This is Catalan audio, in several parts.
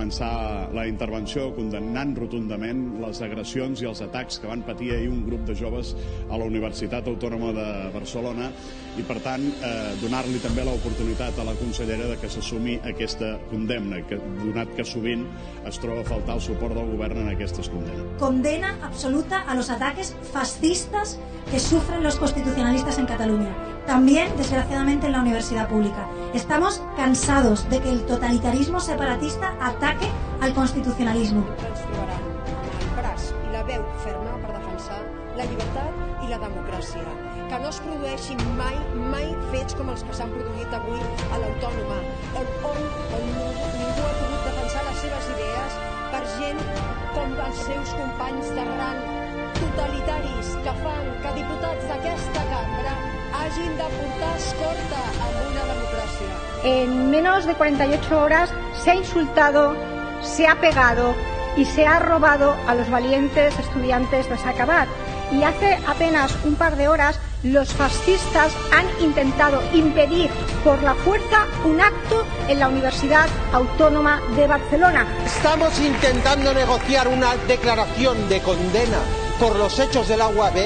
començar la intervenció condemnant rotundament les agressions i els atacs que van patir ahir un grup de joves a la Universitat Autònoma de Barcelona i, per tant, donar-li també l'oportunitat a la consellera de que s'assumi aquesta condemna, donat que sovint es troba a faltar el suport del govern en aquestes condenes. Condena absoluta a los ataques fascistas que sufren los constitucionalistas en Cataluña, también, desgraciadamente, en la universidad pública. Estamos cansados de que el totalitarismo separatista ataque al constitucionalismo. Ens trobaran amb el braç i la veu ferma per defensar la llibertat i la democràcia. Que no es produeixin mai fets com els que s'han produït avui a l'Autònoma, on ningú ha pogut defensar les seves idees per gent com els seus companys de rang totalitaris que fan que diputats d'aquesta cambra hagin de portar escorta amb una democràcia. En menos de 48 horas se ha insultado, se ha pegado y se ha robado a los valientes estudiantes de Sacabat. Y hace apenas un par de horas los fascistas han intentado impedir por la fuerza un acto en la Universidad Autónoma de Barcelona. Estamos intentando negociar una declaración de condena por los hechos del la UAB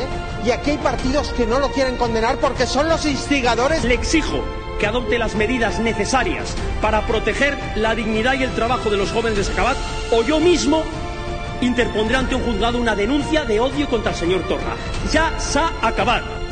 y aquí hay partidos que no lo quieren condenar porque son los instigadores. Le exijo que adopte las medidas necesarias para proteger la dignidad y el trabajo de los jóvenes de Sacabat o yo mismo interpondré ante un juzgado una denuncia de odio contra el señor Torra. Ja s'ha acabat.